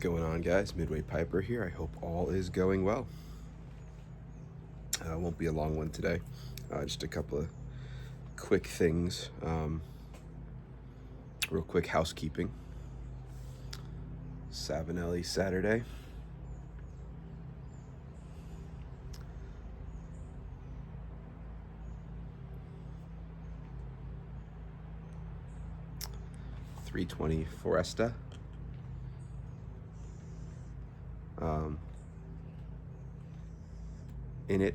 going on, guys? Midway Piper here. I hope all is going well. Won't be a long one today. Just a couple of quick things. Real quick housekeeping. Savinelli Saturday. .320 Foresta. In it,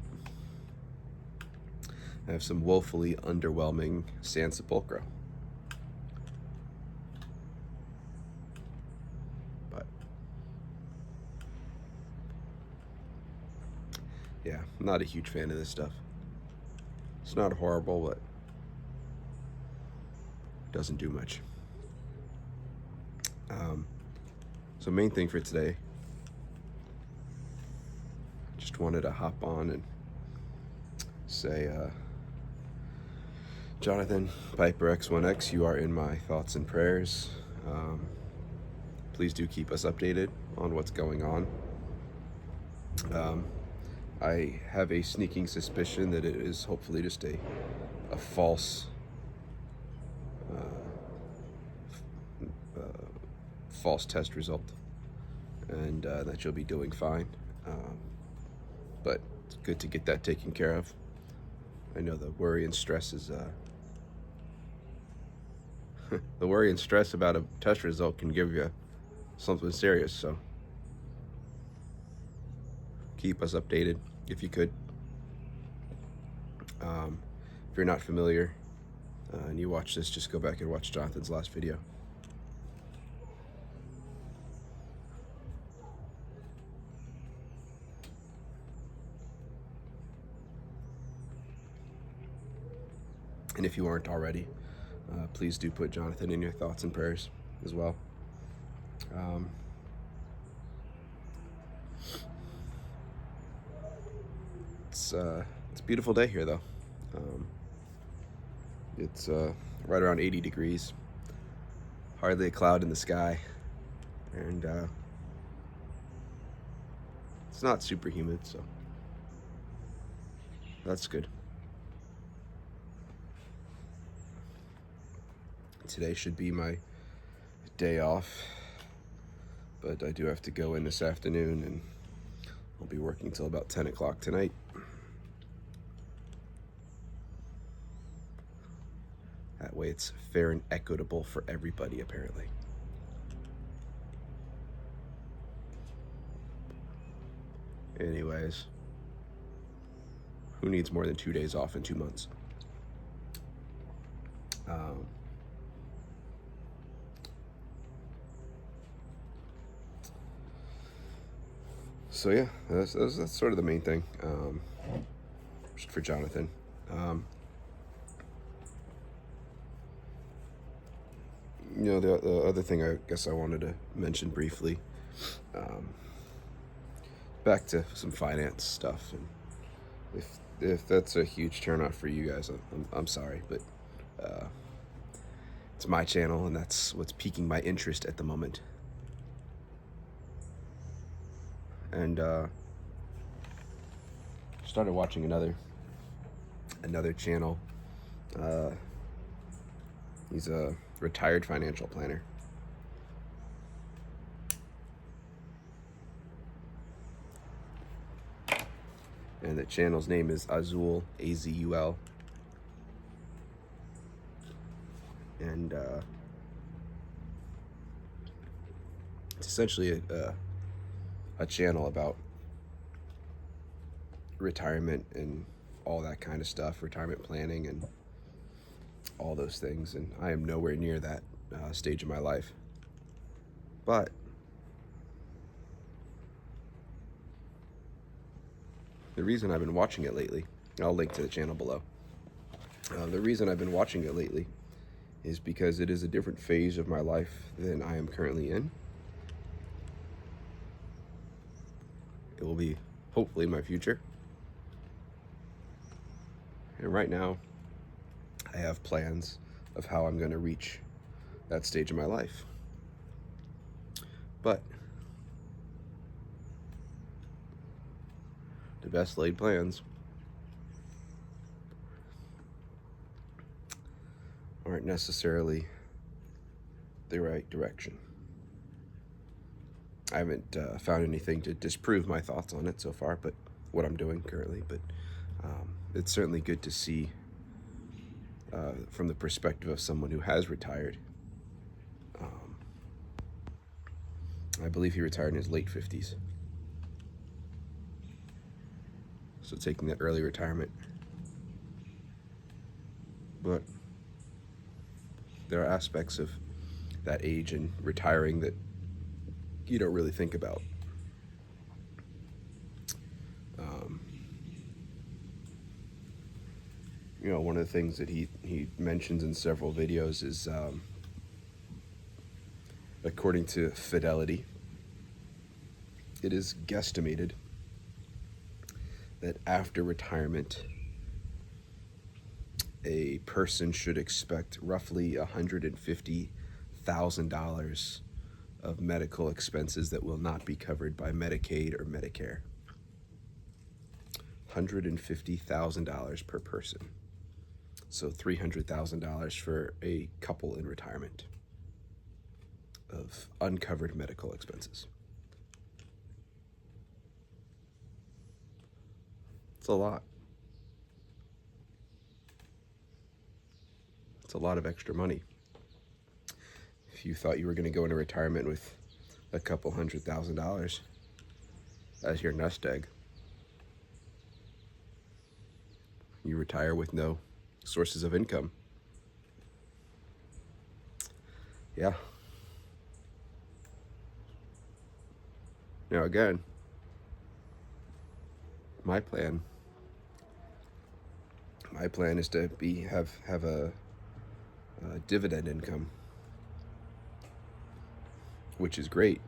I have some woefully underwhelming San Sepulcro. But yeah, I'm not a huge fan of this stuff. It's not horrible, but doesn't do much. So main thing for today, just wanted to hop on and say, Jonathan Piper X1X, you are in my thoughts and prayers. Please do keep us updated on what's going on. I have a sneaking suspicion that it is hopefully just a false test result, and that you'll be doing fine. But it's good to get that taken care of. I know the worry and stress is the worry and stress about a test result can give you something serious, so keep us updated if you could. If you're not familiar and you watch this, just go back and watch Jonathan's last video. And if you aren't already, please do put Jonathan in your thoughts and prayers as well. It's a beautiful day here, though. It's right around 80 degrees, hardly a cloud in the sky, and it's not super humid, so that's good. Today should be my day off, but I do have to go in this afternoon, and I'll be working till about 10 o'clock tonight. That way it's fair and equitable for everybody, apparently. Anyways, who needs more than 2 days off in 2 months? So yeah, that's sort of the main thing, just for Jonathan. The other thing I guess I wanted to mention briefly, back to some finance stuff, and if that's a huge turnoff for you guys, I'm sorry, but it's my channel, and that's what's piquing my interest at the moment. And started watching another channel. He's a retired financial planner. And the channel's name is Azul, A-Z-U-L. And it's essentially a channel about retirement and all that kind of stuff, retirement planning and all those things. And I am nowhere near that stage of my life. But the reason I've been watching it lately, I'll link to the channel below. The reason I've been watching it lately is because it is a different phase of my life than I am currently in. It will be hopefully my future. And right now, I have plans of how I'm going to reach that stage of my life. But best laid plans aren't necessarily the right direction. I haven't found anything to disprove my thoughts on it so far, but what I'm doing currently. But it's certainly good to see from the perspective of someone who has retired. I believe he retired in his late 50s. So taking that early retirement. But there are aspects of that age and retiring that you don't really think about. You know, one of the things that he mentions in several videos is, according to Fidelity, it is guesstimated that after retirement, a person should expect roughly $150,000 of medical expenses that will not be covered by Medicaid or Medicare. $150,000 per person. So $300,000 for a couple in retirement of uncovered medical expenses. It's a lot. It's a lot of extra money. If you thought you were going to go into retirement with a couple $100,000 as your nest egg, you retire with no sources of income. Yeah. Now again, my plan is to have a dividend income, which is great.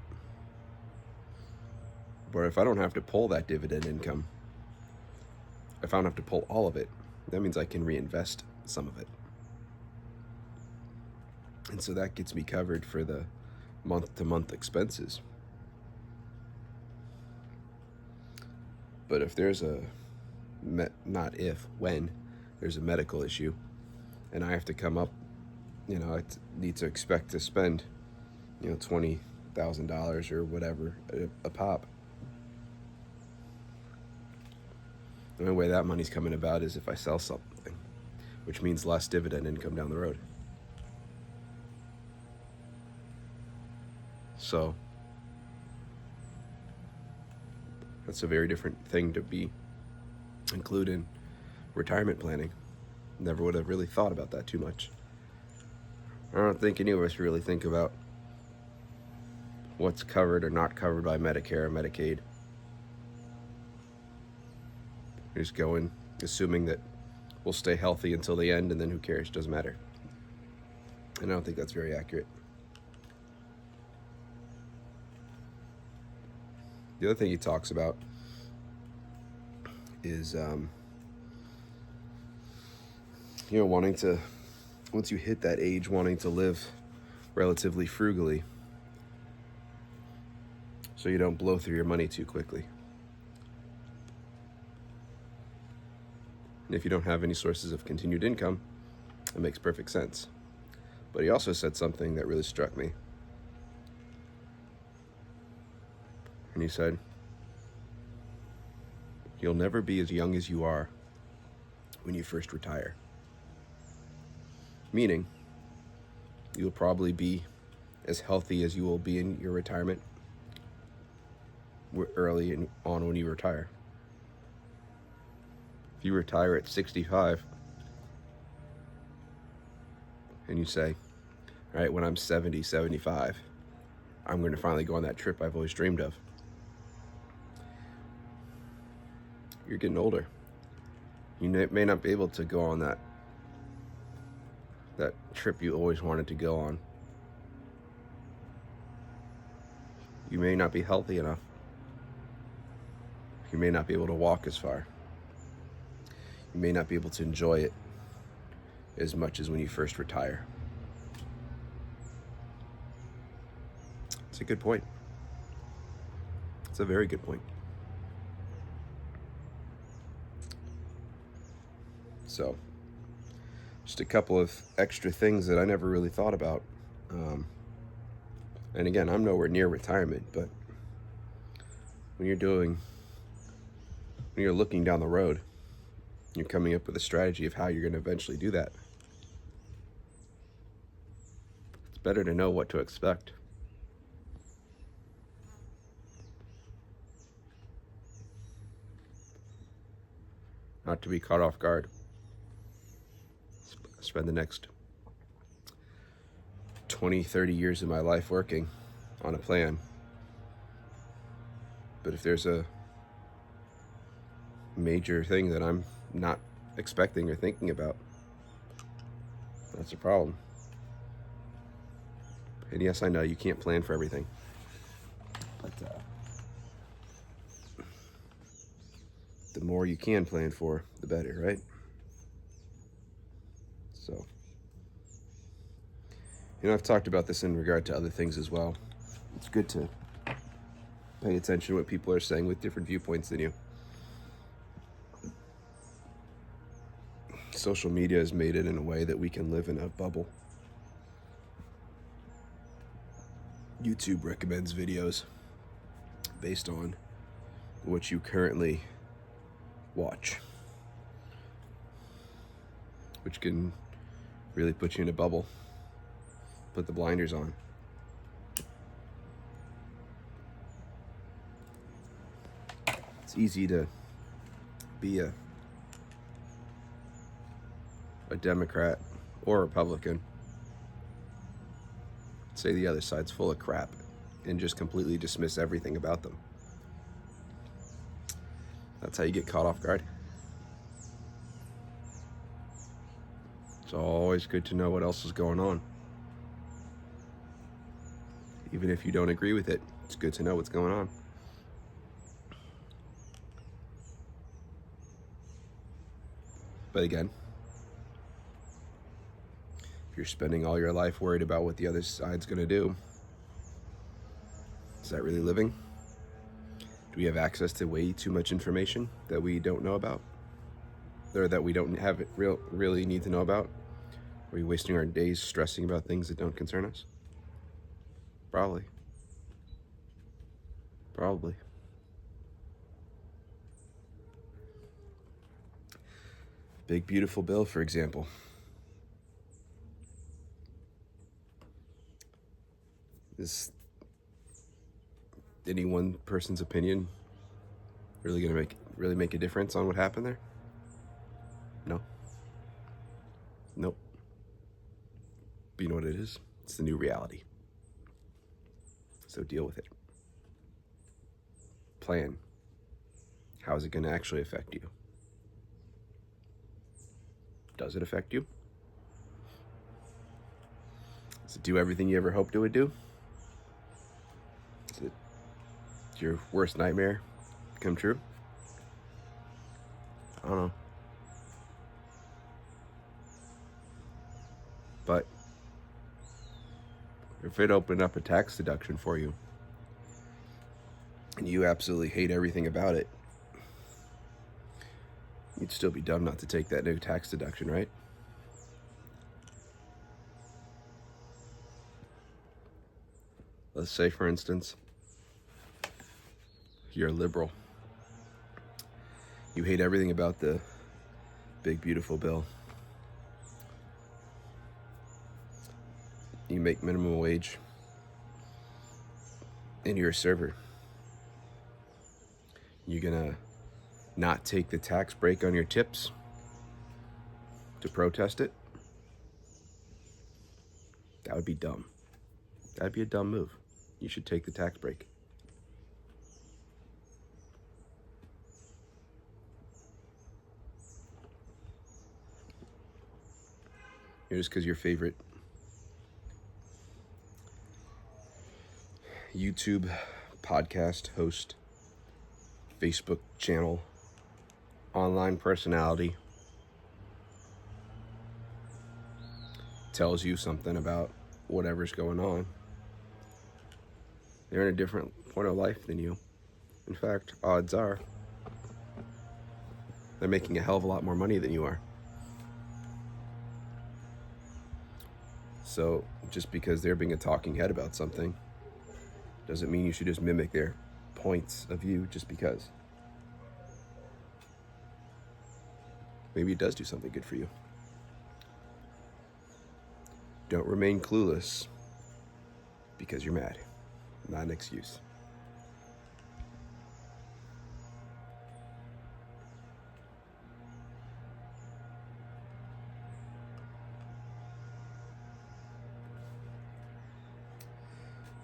But if I don't have to pull that dividend income, if I don't have to pull all of it, that means I can reinvest some of it. And so that gets me covered for the month-to-month expenses. But if there's when there's a medical issue and I have to come up, I need to expect to spend, $20,000 or whatever a pop. The only way that money's coming about is if I sell something, which means less dividend income down the road. So that's a very different thing to be included in retirement planning. Never would have really thought about that too much. I don't think any of us really think about what's covered or not covered by Medicare or Medicaid. We're just going, assuming that we'll stay healthy until the end, and then who cares? Doesn't matter. And I don't think that's very accurate. The other thing he talks about is, wanting to, once you hit that age, wanting to live relatively frugally so you don't blow through your money too quickly. And if you don't have any sources of continued income, it makes perfect sense. But he also said something that really struck me. And he said, "You'll never be as young as you are when you first retire." Meaning, you'll probably be as healthy as you will be in your retirement early on when you retire. If you retire at 65 and you say, all right, when I'm 70, 75, I'm going to finally go on that trip I've always dreamed of. You're getting older. You may not be able to go on that trip you always wanted to go on. You may not be healthy enough. You may not be able to walk as far. You may not be able to enjoy it as much as when you first retire. It's a good point. It's a very good point. So, just a couple of extra things that I never really thought about. And again, I'm nowhere near retirement, but when you're looking down the road, you're coming up with a strategy of how you're going to eventually do that. It's better to know what to expect. Not to be caught off guard. Spend the next 20, 30 years of my life working on a plan. But if there's a major thing that I'm not expecting or thinking about, that's a problem. And yes, I know you can't plan for everything, but the more you can plan for, the better, right? So, I've talked about this in regard to other things as well. It's good to pay attention to what people are saying with different viewpoints than you. Social media has made it in a way that we can live in a bubble. YouTube recommends videos based on what you currently watch, which can really put you in a bubble. Put the blinders on. It's easy to be a Democrat or Republican, say the other side's full of crap, and just completely dismiss everything about them. That's how you get caught off guard. It's always good to know what else is going on. Even if you don't agree with it, it's good to know what's going on. But again, if you're spending all your life worried about what the other side's going to do, is that really living? Do we have access to way too much information that we don't know about? Or that we don't have it really need to know about? Are we wasting our days stressing about things that don't concern us? Probably. Big Beautiful Bill, for example. Is any one person's opinion really going to make a difference on what happened there? No. Nope. But you know what it is? It's the new reality. So deal with it. Plan. How is it going to actually affect you? Does it affect you? Does it do everything you ever hoped it would do? Is it your worst nightmare come true? I don't know. But if it opened up a tax deduction for you, and you absolutely hate everything about it, you'd still be dumb not to take that new tax deduction, right? Let's say, for instance, you're a liberal. You hate everything about the Big Beautiful Bill. You make minimum wage, and you're a server. You're gonna not take the tax break on your tips to protest it? That would be dumb. That'd be a dumb move. You should take the tax break. Just because your favorite YouTube podcast host, Facebook channel, online personality tells you something about whatever's going on, they're in a different point of life than you. In fact, odds are they're making a hell of a lot more money than you are. So just because they're being a talking head about something doesn't mean you should just mimic their points of view just because. Maybe it does do something good for you. Don't remain clueless because you're mad. Not an excuse.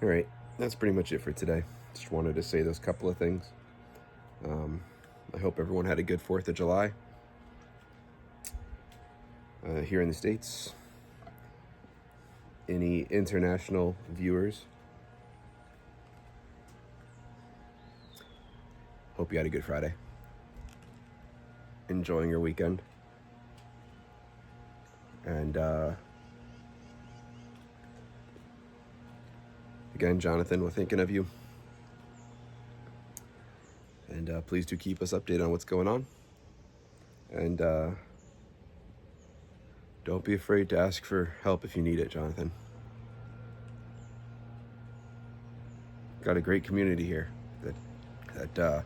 All right, that's pretty much it for today. Just wanted to say those couple of things. I hope everyone had a good 4th of July here in the States. Any international viewers, hope you had a good Friday. Enjoying your weekend. And again, Jonathan, we're thinking of you. And please do keep us updated on what's going on. And don't be afraid to ask for help if you need it, Jonathan. Got a great community here that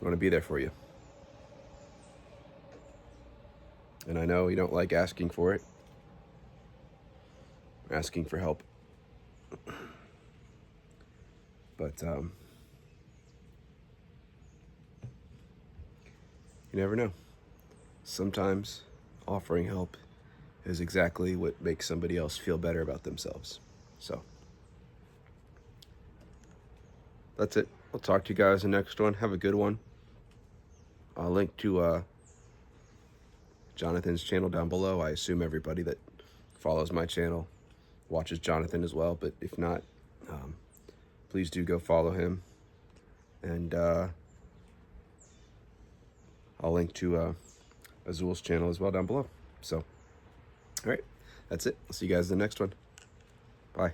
want to be there for you. And I know you don't like asking for it, asking for help. But you never know. Sometimes offering help is exactly what makes somebody else feel better about themselves. So that's it. I'll talk to you guys in the next one. Have a good one. I'll link to Jonathan's channel down below. I assume everybody that follows my channel watches Jonathan as well, but if not, please do go follow him. And I'll link to Azul's channel as well down below. So, all right, that's it. I'll see you guys in the next one. Bye.